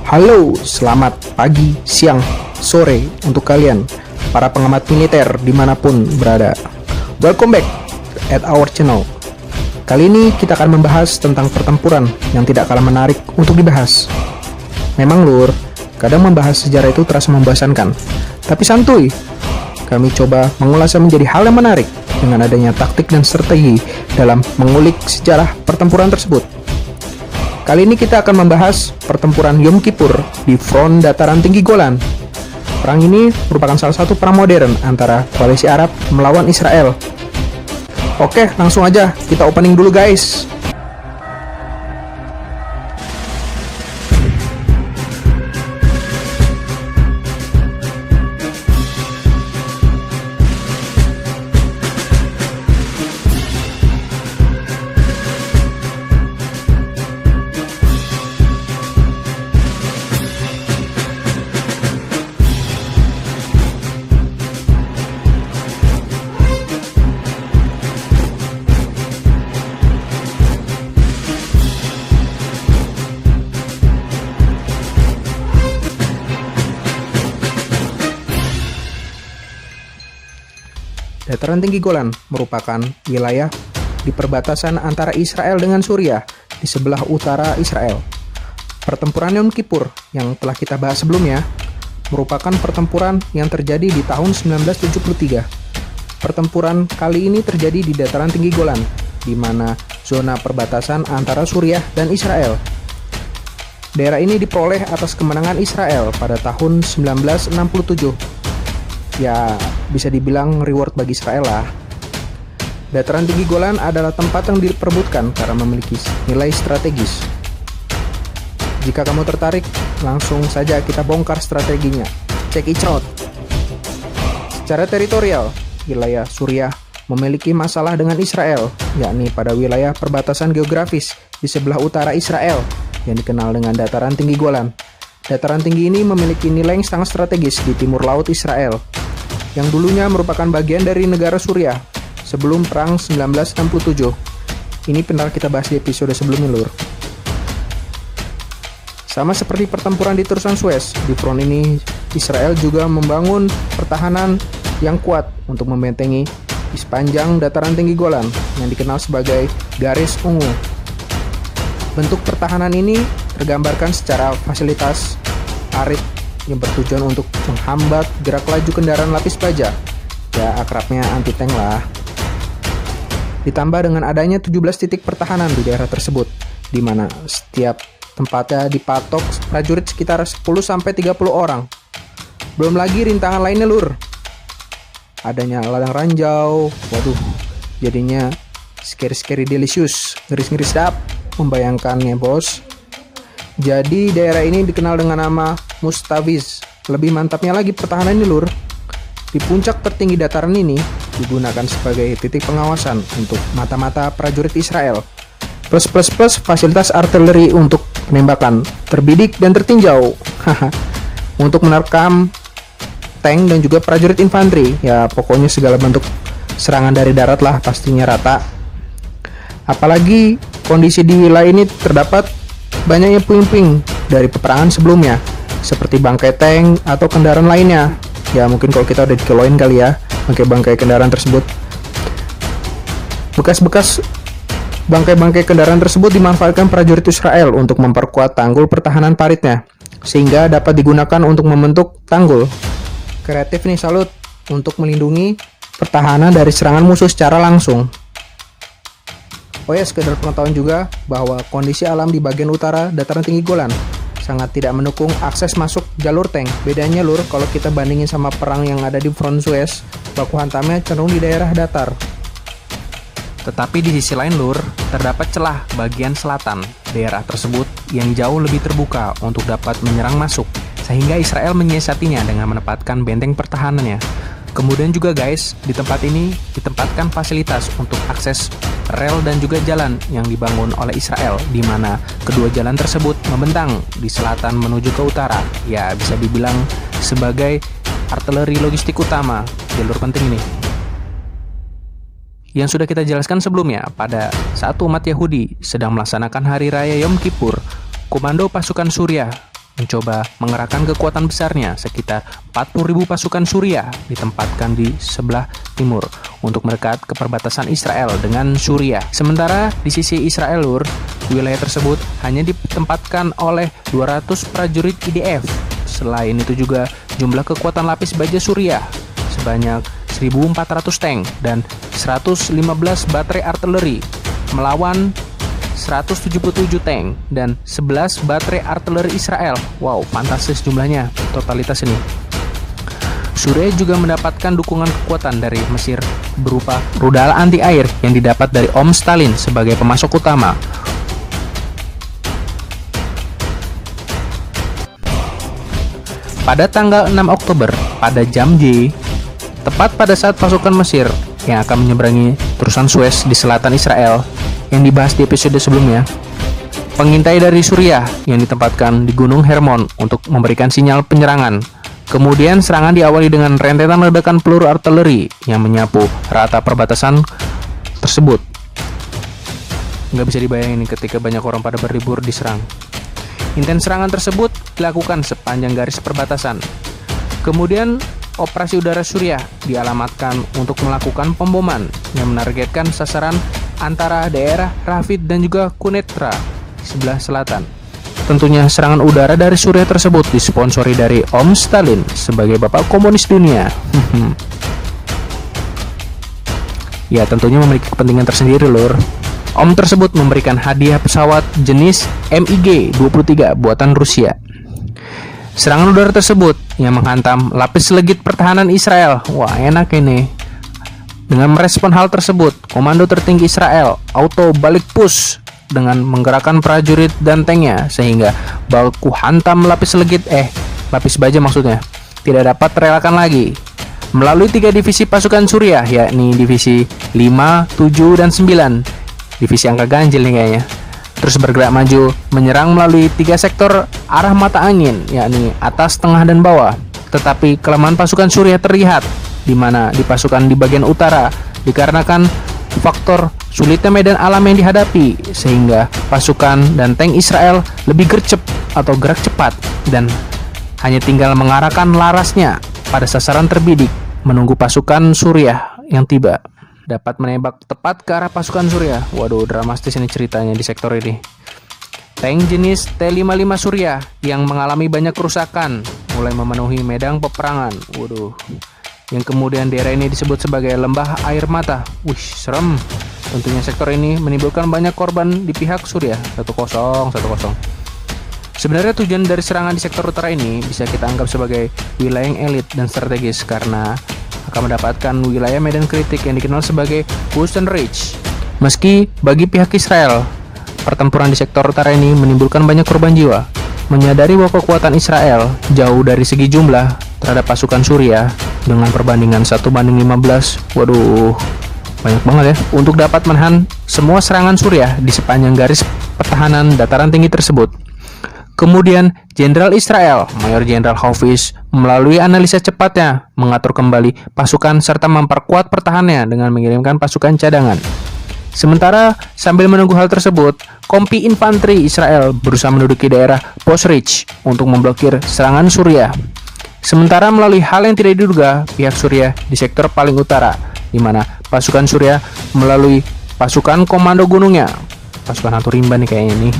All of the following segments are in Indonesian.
Halo, selamat pagi, siang, sore untuk kalian, para pengamat militer dimanapun berada. Welcome back at our channel. Kali ini kita akan membahas tentang pertempuran yang tidak kalah menarik untuk dibahas. Memang lur, kadang membahas sejarah itu terasa membosankan, tapi santuy. Kami coba mengulasnya menjadi hal yang menarik dengan adanya taktik dan strategi dalam mengulik sejarah pertempuran tersebut. Kali ini kita akan membahas pertempuran Yom Kippur di front dataran tinggi Golan. Perang ini merupakan salah satu perang modern antara koalisi Arab melawan Israel. Oke, langsung aja kita opening dulu guys. Dataran tinggi Golan merupakan wilayah di perbatasan antara Israel dengan Suriah di sebelah utara Israel. Pertempuran Yom Kippur yang telah kita bahas sebelumnya merupakan pertempuran yang terjadi di tahun 1973. Pertempuran kali ini terjadi di dataran tinggi Golan, di mana zona perbatasan antara Suriah dan Israel. Daerah ini diperoleh atas kemenangan Israel pada tahun 1967. Ya, bisa dibilang reward bagi Israel lah. Dataran tinggi Golan adalah tempat yang diperebutkan karena memiliki nilai strategis. Jika kamu tertarik, langsung saja kita bongkar strateginya. Check it out. Secara teritorial, wilayah Suriah memiliki masalah dengan Israel, yakni pada wilayah perbatasan geografis di sebelah utara Israel yang dikenal dengan dataran tinggi Golan. Dataran tinggi ini memiliki nilai yang sangat strategis di timur laut Israel, yang dulunya merupakan bagian dari negara Suriah sebelum Perang 1967. Ini pernah kita bahas di episode sebelumnya lur. Sama seperti pertempuran di Terusan Suez, di front ini Israel juga membangun pertahanan yang kuat untuk membentengi di sepanjang dataran tinggi Golan yang dikenal sebagai garis ungu. Bentuk pertahanan ini tergambarkan secara fasilitas arit yang bertujuan untuk menghambat gerak laju kendaraan lapis baja, ya akrabnya anti-tank lah. Ditambah dengan adanya 17 titik pertahanan di daerah tersebut, di mana setiap tempatnya dipatok prajurit sekitar 10-30 orang. Belum lagi rintangan lainnya lur. Adanya ladang ranjau, waduh, jadinya scary delicious, ngeri sedap membayangkannya bos. Jadi daerah ini dikenal dengan nama Mustafiz. Lebih mantapnya lagi pertahanan ini lur. Di puncak tertinggi dataran ini digunakan sebagai titik pengawasan untuk mata-mata prajurit Israel. Plus fasilitas artileri untuk penembakan terbidik dan tertinjau. Untuk menerkam tank dan juga prajurit infanteri. Ya pokoknya segala bentuk serangan dari darat lah pastinya rata. Apalagi kondisi di wilayah ini terdapat banyaknya puing-puing dari peperangan sebelumnya, seperti bangkai tank atau kendaraan lainnya. Ya mungkin kalau kita udah dikeloin kali ya bangkai kendaraan tersebut. Bekas-bekas bangkai kendaraan tersebut dimanfaatkan prajurit Israel untuk memperkuat tanggul pertahanan paritnya, sehingga dapat digunakan untuk membentuk tanggul. Kreatif nih, salut, untuk melindungi pertahanan dari serangan musuh secara langsung. Oh ya, sekedar pengetahuan juga bahwa kondisi alam di bagian utara dataran tinggi Golan sangat tidak mendukung akses masuk jalur tank. Bedanya lur, kalau kita bandingin sama perang yang ada di front Suez, baku hantamnya cenderung di daerah datar. Tetapi di sisi lain lur, terdapat celah bagian selatan daerah tersebut yang jauh lebih terbuka untuk dapat menyerang masuk, sehingga Israel menyiasatinya dengan menempatkan benteng pertahanannya. Kemudian juga guys, di tempat ini ditempatkan fasilitas untuk akses rel dan juga jalan yang dibangun oleh Israel, di mana kedua jalan tersebut membentang di selatan menuju ke utara. Ya, bisa dibilang sebagai artileri logistik utama jalur penting ini. yang sudah kita jelaskan sebelumnya. Pada saat umat Yahudi sedang melaksanakan hari raya Yom Kippur, komando pasukan Suriah mencoba mengerahkan kekuatan besarnya sekitar 40.000 pasukan Suriah ditempatkan di sebelah timur untuk mendekat ke perbatasan Israel dengan Suriah. Sementara di sisi Israel, Lur, wilayah tersebut hanya ditempatkan oleh 200 prajurit IDF. Selain itu juga jumlah kekuatan lapis baja Suriah sebanyak 1.400 tank dan 115 baterai artileri melawan 177 tank dan 11 baterai artileri Israel. Wow, fantastis jumlahnya, totalitas ini. Suriah juga mendapatkan dukungan kekuatan dari Mesir berupa rudal anti-air yang didapat dari Om Stalin sebagai pemasok utama. Pada tanggal 6 Oktober, pada jam J, tepat pada saat pasukan Mesir yang akan menyeberangi terusan Suez di selatan Israel yang dibahas di episode sebelumnya, pengintai dari Suriah yang ditempatkan di Gunung Hermon untuk memberikan sinyal penyerangan. Kemudian serangan diawali dengan rentetan ledakan peluru artileri yang menyapu rata perbatasan tersebut. Nggak bisa dibayangin ketika banyak orang pada berlibur diserang. Intens serangan tersebut dilakukan sepanjang garis perbatasan. Kemudian operasi udara Suriah dialamatkan untuk melakukan pemboman yang menargetkan sasaran antara daerah Rafid dan juga Quneitra di sebelah selatan. Tentunya serangan udara dari Suriah tersebut disponsori dari Om Stalin sebagai bapak komunis dunia. Ya, tentunya memiliki kepentingan tersendiri, Lur. Om tersebut memberikan hadiah pesawat jenis MiG-23 buatan Rusia. Serangan udara tersebut yang menghantam lapis legit pertahanan Israel. Wah, enak ini. Dengan merespon hal tersebut, komando tertinggi Israel auto balik push dengan menggerakkan prajurit dan tanknya sehingga baku hantam lapis baja maksudnya, tidak dapat terelakkan lagi. Melalui 3 divisi pasukan Suriah, yakni divisi 5, 7, dan 9, divisi angka ganjil nih kayaknya, terus bergerak maju menyerang melalui 3 sektor arah mata angin, yakni atas, tengah, dan bawah. Tetapi kelemahan pasukan Suriah terlihat di mana di pasukan di bagian utara dikarenakan faktor sulitnya medan alam yang dihadapi, sehingga pasukan dan tank Israel lebih gercep atau gerak cepat dan hanya tinggal mengarahkan larasnya pada sasaran terbidik menunggu pasukan Suriah yang tiba. Dapat menembak tepat ke arah pasukan Suriah. Waduh, dramatis ini ceritanya di sektor ini. Tank jenis T-55 Suriah yang mengalami banyak kerusakan mulai memenuhi medan peperangan. Waduh, yang kemudian daerah ini disebut sebagai lembah air mata. Wih, serem. Tentunya sektor ini menimbulkan banyak korban di pihak Suriah. 1-0. Sebenarnya tujuan dari serangan di sektor utara ini bisa kita anggap sebagai wilayah yang elit dan strategis karena akan mendapatkan wilayah medan kritik yang dikenal sebagai Golan Ridge. Meski bagi pihak Israel, pertempuran di sektor utara ini menimbulkan banyak korban jiwa. Menyadari bahwa kekuatan Israel jauh dari segi jumlah terhadap pasukan Suriah dengan perbandingan 1:15, waduh, banyak banget ya, untuk dapat menahan semua serangan Suriah di sepanjang garis pertahanan dataran tinggi tersebut. Kemudian Jenderal Israel, Mayor Jenderal Hafiz, melalui analisa cepatnya mengatur kembali pasukan serta memperkuat pertahanannya dengan mengirimkan pasukan cadangan. Sementara sambil menunggu hal tersebut, kompi infanteri Israel berusaha menduduki daerah Post Ridge untuk memblokir serangan Suriah. Sementara melalui hal yang tidak diduga, pihak Suriah di sektor paling utara, di mana pasukan Suriah melalui pasukan komando gunungnya, pasukan hantu rimba nih kayaknya nih,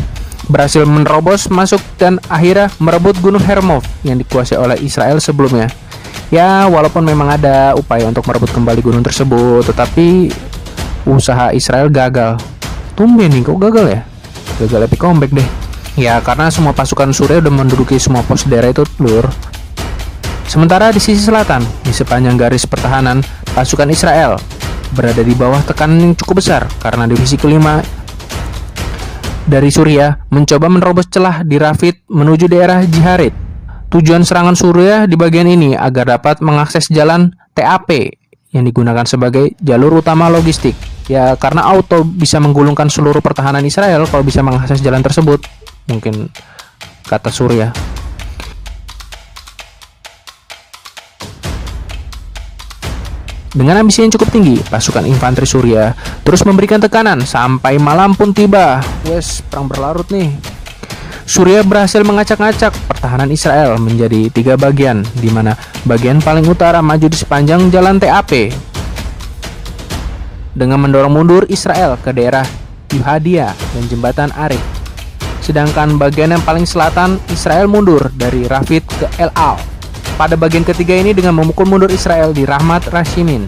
berhasil menerobos masuk dan akhirnya merebut Gunung Hermon yang dikuasai oleh Israel sebelumnya. Ya, walaupun memang ada upaya untuk merebut kembali gunung tersebut, tetapi usaha Israel gagal. Tumben nih, kok gagal ya? Gagal epic comeback deh. Ya, karena semua pasukan Suriah udah menduduki semua pos daerah itu, Lur. Sementara di sisi selatan, di sepanjang garis pertahanan, pasukan Israel berada di bawah tekanan yang cukup besar karena divisi kelima dari Suriah mencoba menerobos celah di Rafid menuju daerah Jiharit. Tujuan serangan Suriah di bagian ini agar dapat mengakses jalan TAP yang digunakan sebagai jalur utama logistik. Ya, karena auto bisa menggulungkan seluruh pertahanan Israel kalau bisa mengakses jalan tersebut. Mungkin kata Suriah. Dengan ambisi yang cukup tinggi, pasukan infanteri Suriah terus memberikan tekanan sampai malam pun tiba. Wes, perang berlarut nih. Suriah berhasil mengacak-ngacak pertahanan Israel menjadi 3 bagian, di mana bagian paling utara maju di sepanjang jalan TAP dengan mendorong mundur Israel ke daerah Yuhadia dan jembatan Arif. Sedangkan bagian yang paling selatan, Israel mundur dari Rafid ke El Al. Pada bagian ketiga ini dengan memukul mundur Israel di Rahmat Rashimin.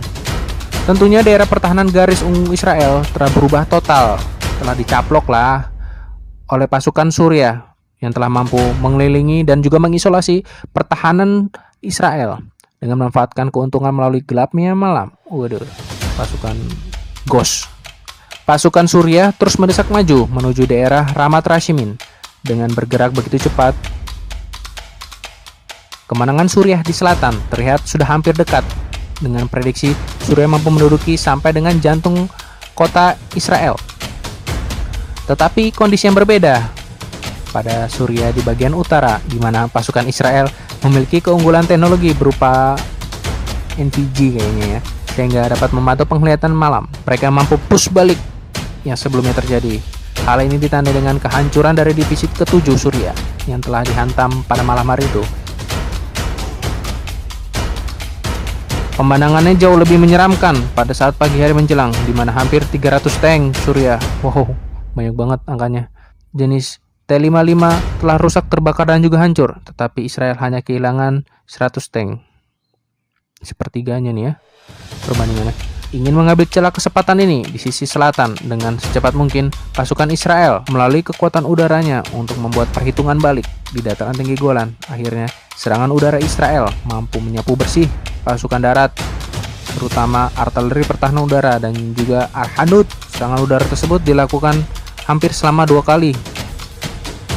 Tentunya daerah pertahanan garis ungu Israel telah berubah total, telah dicaplok lah oleh pasukan Suriah yang telah mampu mengelilingi dan juga mengisolasi pertahanan Israel dengan memanfaatkan keuntungan melalui gelapnya malam. Waduh, pasukan Ghost. Pasukan Suriah terus mendesak maju menuju daerah Ramat Rashimin dengan bergerak begitu cepat. Kemenangan Suriah di selatan terlihat sudah hampir dekat. Dengan prediksi Suriah mampu menduduki sampai dengan jantung kota Israel. Tetapi kondisi yang berbeda pada Suriah di bagian utara, di mana pasukan Israel memiliki keunggulan teknologi berupa NVG kayaknya ya, sehingga dapat memantau penglihatan malam. Mereka mampu push balik yang sebelumnya terjadi. Hal ini ditandai dengan kehancuran dari divisi ke-7 Suriah yang telah dihantam pada malam hari itu. Pemandangannya jauh lebih menyeramkan pada saat pagi hari menjelang, di mana hampir 300 tank Suriah, wow, banyak banget angkanya, jenis T-55 telah rusak, terbakar dan juga hancur, tetapi Israel hanya kehilangan 100 tank. Sepertiganya nih ya perbandingannya. Ingin mengambil celah kesempatan ini di sisi selatan dengan secepat mungkin, pasukan Israel melalui kekuatan udaranya untuk membuat perhitungan balik di dataran tinggi Golan. Akhirnya, serangan udara Israel mampu menyapu bersih pasukan darat, terutama artileri pertahanan udara dan juga Al-Hanud. Serangan udara tersebut dilakukan hampir selama 2 kali.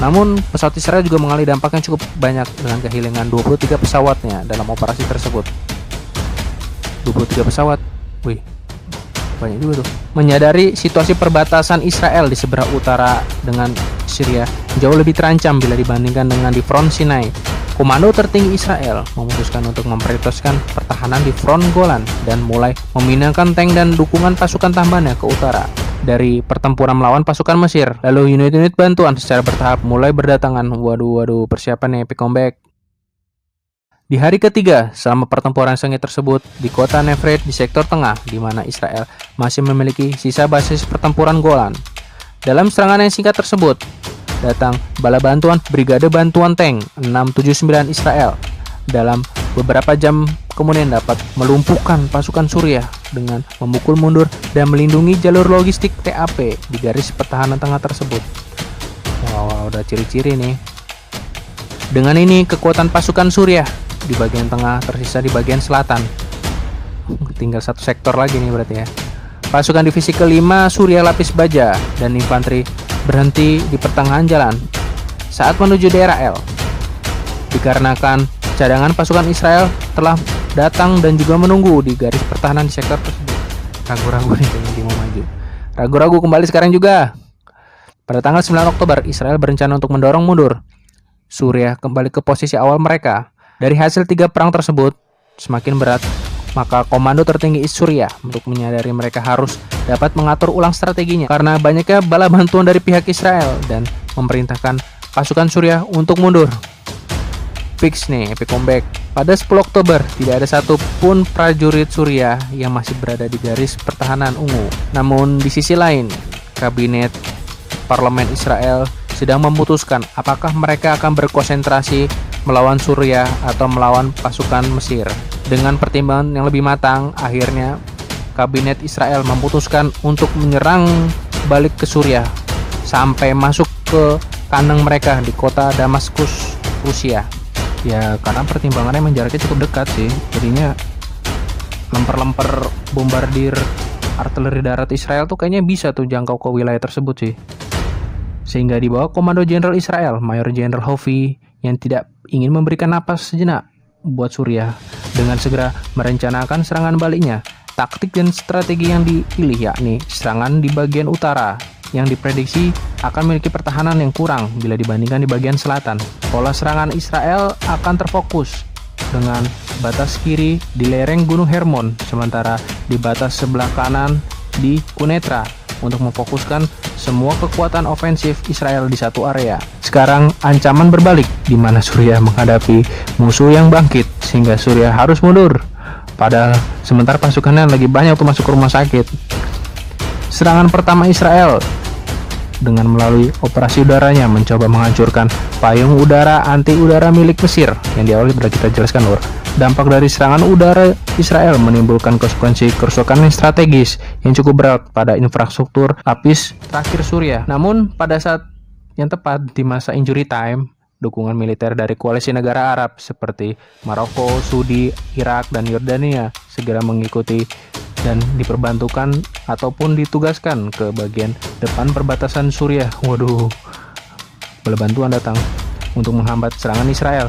Namun, pesawat Israel juga mengalami dampak yang cukup banyak dengan kehilangan 23 pesawatnya dalam operasi tersebut. 23 pesawat. Wih, banyak juga tuh. Menyadari situasi perbatasan Israel di seberang utara dengan Syria jauh lebih terancam bila dibandingkan dengan di front Sinai, komando tertinggi Israel memutuskan untuk memprioritaskan pertahanan di front Golan dan mulai memindahkan tank dan dukungan pasukan tambahannya ke utara dari pertempuran melawan pasukan Mesir. Lalu unit-unit bantuan secara bertahap mulai berdatangan. Waduh, persiapan nih, epic comeback. Di hari ketiga, selama pertempuran sengit tersebut di kota Nefret di sektor tengah, di mana Israel masih memiliki sisa basis pertempuran Golan. Dalam serangan yang singkat tersebut, datang bala bantuan Brigade Bantuan Tank 679 Israel. Dalam beberapa jam kemudian dapat melumpuhkan pasukan Suriah dengan memukul mundur dan melindungi jalur logistik TAP di garis pertahanan tengah tersebut. Wow, udah ciri-ciri nih. Dengan ini, kekuatan pasukan Suriah di bagian tengah tersisa di bagian selatan. Tinggal satu sektor lagi nih berarti ya. Pasukan divisi ke-5 Suriah lapis baja dan infanteri berhenti di pertengahan jalan saat menuju daerah El. Dikarenakan cadangan pasukan Israel telah datang dan juga menunggu di garis pertahanan di sektor tersebut. Ragu-ragu nih kayaknya dia mau maju. Ragu-ragu kembali sekarang juga. Pada tanggal 9 Oktober, Israel berencana untuk mendorong mundur Suriah kembali ke posisi awal mereka. Dari hasil 3 perang tersebut semakin berat, maka komando tertinggi Suriah untuk menyadari mereka harus dapat mengatur ulang strateginya karena banyaknya bala bantuan dari pihak Israel dan memerintahkan pasukan Suriah untuk mundur. Fix nih, epic comeback. Pada 10 Oktober, tidak ada satupun prajurit Suriah yang masih berada di garis pertahanan ungu. Namun di sisi lain, kabinet parlemen Israel sedang memutuskan apakah mereka akan berkonsentrasi melawan Suriah atau melawan pasukan Mesir. Dengan pertimbangan yang lebih matang, akhirnya kabinet Israel memutuskan untuk menyerang balik ke Suriah sampai masuk ke kandang mereka di kota Damaskus, Rusia. Ya, karena pertimbangannya memang jaraknya cukup dekat sih. Jadinya lemper-lemper bombardir artileri darat Israel tuh kayaknya bisa tuh jangkau ke wilayah tersebut sih. Sehingga di bawah komando Jenderal Israel, Mayor Jenderal Hovi, yang tidak ingin memberikan napas sejenak buat Suriah dengan segera merencanakan serangan baliknya. Taktik dan strategi yang dipilih yakni serangan di bagian utara yang diprediksi akan memiliki pertahanan yang kurang bila dibandingkan di bagian selatan. Pola serangan Israel akan terfokus dengan batas kiri di lereng Gunung Hermon, sementara di batas sebelah kanan di Quneitra untuk memfokuskan semua kekuatan ofensif Israel di satu area. Sekarang ancaman berbalik, di mana Suriah menghadapi musuh yang bangkit, sehingga Suriah harus mundur. Padahal sementara pasukannya lagi banyak untuk masuk ke rumah sakit. Serangan pertama Israel dengan melalui operasi udaranya mencoba menghancurkan payung udara anti-udara milik Mesir yang di awal sudah kita jelaskan, Lur. Dampak dari serangan udara Israel menimbulkan konsekuensi kerusakan yang strategis yang cukup berat pada infrastruktur lapis terakhir Suriah. Namun pada saat yang tepat di masa injury time, dukungan militer dari koalisi negara Arab seperti Maroko, Saudi, Irak, dan Yordania segera mengikuti dan diperbantukan ataupun ditugaskan ke bagian depan perbatasan Suriah. Waduh, bala bantuan datang untuk menghambat serangan Israel.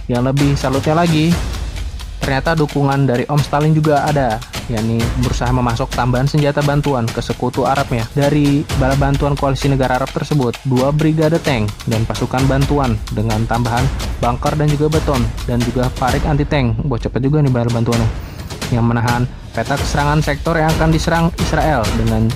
Yang lebih salutnya lagi, ternyata dukungan dari Om Stalin juga ada, yakni berusaha memasok tambahan senjata bantuan ke sekutu Arabnya. Dari bala bantuan koalisi negara Arab tersebut, 2 brigade tank dan pasukan bantuan dengan tambahan bunker dan juga beton dan juga parik anti tank. Wah, cepet juga nih bala bantuannya, yang menahan peta keserangan sektor yang akan diserang Israel dengan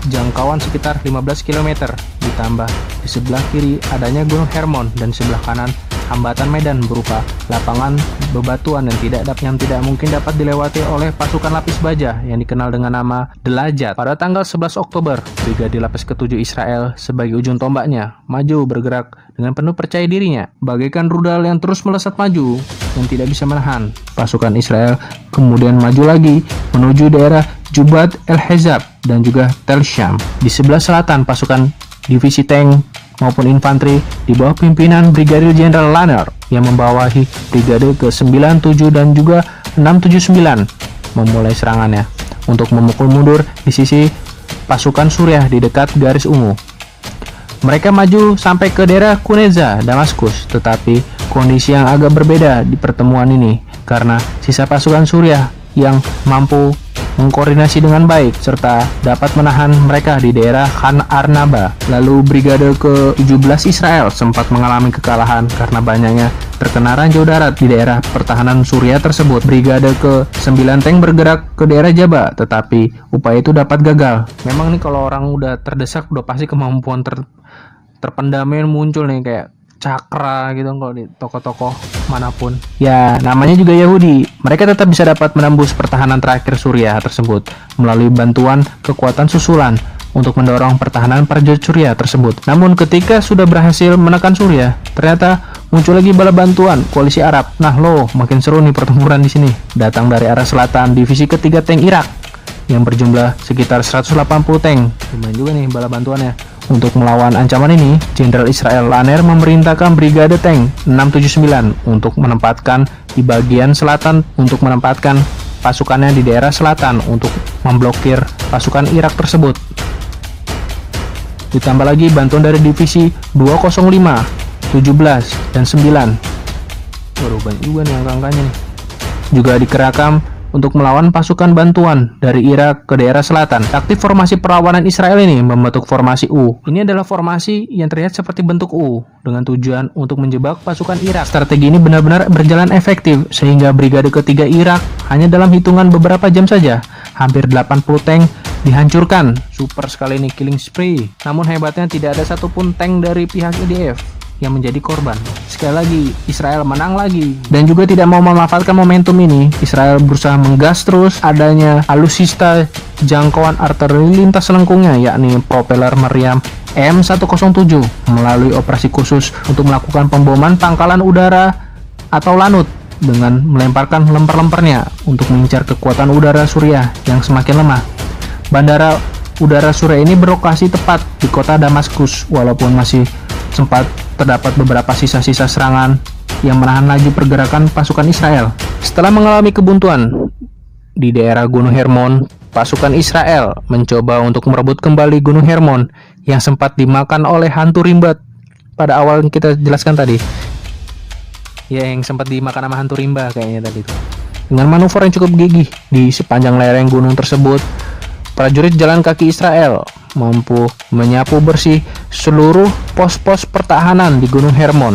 jangkauan sekitar 15 km. Ditambah di sebelah kiri adanya Gunung Hermon dan sebelah kanan hambatan medan berupa lapangan bebatuan yang tidak mungkin dapat dilewati oleh pasukan lapis baja yang dikenal dengan nama Delajat. Pada tanggal 11 Oktober, Brigade Lapis ke-7 Israel sebagai ujung tombaknya maju bergerak dengan penuh percaya dirinya, bagaikan rudal yang terus melesat maju yang tidak bisa menahan. Pasukan Israel kemudian maju lagi menuju daerah Jubat El-Hezab dan juga Tel Sham. Di sebelah selatan, pasukan divisi tank maupun infanteri di bawah pimpinan Brigadir Jenderal Lanner yang membawahi Brigade ke-97 dan juga 679 memulai serangannya untuk memukul mundur di sisi pasukan Suriah di dekat garis ungu. Mereka maju sampai ke daerah Kuneza, Damaskus, tetapi kondisi yang agak berbeda di pertemuan ini karena sisa pasukan Suriah yang mampu mengkoordinasi dengan baik serta dapat menahan mereka di daerah Khan Arnaba. Lalu Brigade ke-17 Israel sempat mengalami kekalahan karena banyaknya terkena ranjau darat di daerah pertahanan Suriah tersebut. Brigade ke-9 tank bergerak ke daerah Jaba, tetapi upaya itu dapat gagal. Memang nih kalau orang udah terdesak udah pasti kemampuan terpendamnya muncul nih, kayak cakra gitu kalau di toko-toko manapun. Ya, namanya juga Yahudi. Mereka tetap bisa dapat menembus pertahanan terakhir Suriah tersebut melalui bantuan kekuatan susulan untuk mendorong pertahanan prajurit Suriah tersebut. Namun ketika sudah berhasil menekan Suriah, ternyata muncul lagi bala bantuan koalisi Arab. Nah, makin seru nih pertempuran di sini. Datang dari arah selatan divisi ketiga tank Irak yang berjumlah sekitar 180 tank. Lumayan juga nih bala bantuannya. Untuk melawan ancaman ini, Jenderal Israel Lanner memerintahkan Brigade Tank 679 untuk menempatkan di bagian selatan untuk menempatkan pasukannya di daerah selatan untuk memblokir pasukan Irak tersebut. Ditambah lagi bantuan dari divisi 205, 17, dan 9. Waduh, banyak juga nih angka-angkanya nih. Juga dikerahkan untuk melawan pasukan bantuan dari Irak ke daerah selatan. Taktik formasi perlawanan Israel ini membentuk formasi U. Ini adalah formasi yang terlihat seperti bentuk U dengan tujuan untuk menjebak pasukan Irak. Strategi ini benar-benar berjalan efektif sehingga Brigade ketiga Irak hanya dalam hitungan beberapa jam saja hampir 80 tank dihancurkan. Super sekali nih killing spree. Namun hebatnya tidak ada satupun tank dari pihak IDF yang menjadi korban. Sekali lagi, Israel menang lagi. Dan juga tidak mau memanfaatkan momentum ini, Israel berusaha menggas terus adanya alutsista jangkauan artileri lintas lengkungnya, yakni propeller meriam M107 melalui operasi khusus untuk melakukan pemboman pangkalan udara atau lanut dengan melemparkan lemper-lempernya untuk mengincar kekuatan udara Suriah yang semakin lemah. Bandara udara Suriah ini berlokasi tepat di kota Damaskus, walaupun masih sempat terdapat beberapa sisa-sisa serangan yang menahan laju pergerakan pasukan Israel. Setelah mengalami kebuntuan di daerah Gunung Hermon, pasukan Israel mencoba untuk merebut kembali Gunung Hermon yang sempat dimakan oleh hantu rimba pada awal yang kita jelaskan tadi. Ya, yang sempat dimakan sama hantu rimba kayaknya tadi itu. Dengan manuver yang cukup gigih di sepanjang lereng gunung tersebut, prajurit jalan kaki Israel mampu menyapu bersih seluruh pos-pos pertahanan di Gunung Hermon.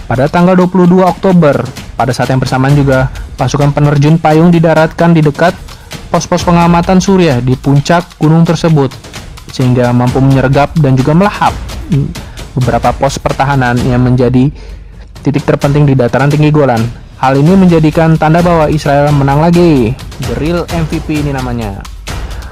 Pada tanggal 22 Oktober, pada saat yang bersamaan juga, pasukan penerjun payung didaratkan di dekat pos-pos pengamatan Suriah di puncak gunung tersebut. sehingga mampu menyergap dan juga melahap beberapa pos pertahanan yang menjadi titik terpenting di dataran tinggi Golan. Hal ini menjadikan tanda bahwa Israel menang lagi. The real MVP ini namanya.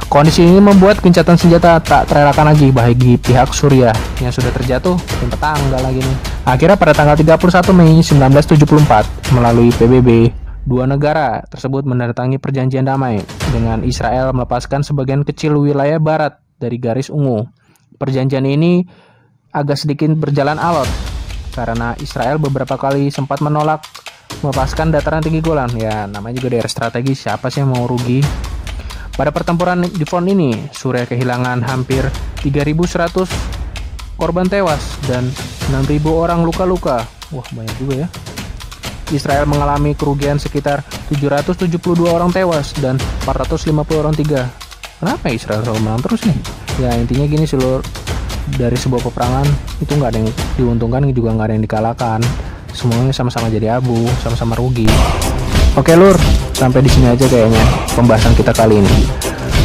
Kondisi ini membuat gencatan senjata tak terelakkan lagi bagi pihak Suriah yang sudah terjatuh tempat tanggal lagi nih. Akhirnya pada tanggal 31 Mei 1974 melalui PBB, dua negara tersebut menandatangani perjanjian damai dengan Israel melepaskan sebagian kecil wilayah barat dari garis ungu. Perjanjian ini agak sedikit berjalan alot karena Israel beberapa kali sempat menolak melepaskan dataran tinggi Golan. Ya, namanya juga daerah strategis, siapa sih yang mau rugi? Pada pertempuran di front ini, Suriah kehilangan hampir 3.100 korban tewas dan 6.000 orang luka-luka. Wah, banyak juga ya. Israel mengalami kerugian sekitar 772 orang tewas dan 450 orang tiga. Kenapa Israel selalu menang terus nih? Ya intinya gini, seluruh dari sebuah peperangan itu nggak ada yang diuntungkan juga nggak ada yang dikalahkan. Semuanya sama-sama jadi abu, sama-sama rugi. Oke lur, sampai di sini aja kayaknya pembahasan kita kali ini.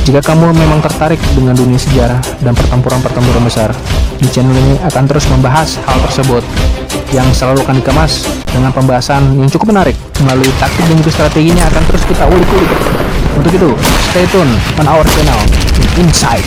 Jika kamu memang tertarik dengan dunia sejarah dan pertempuran-pertempuran besar, di channel ini akan terus membahas hal tersebut yang selalu akan dikemas dengan pembahasan yang cukup menarik melalui taktik dan juga strateginya akan terus kita ulik-ulik. Untuk itu, stay tune on our channel Insight.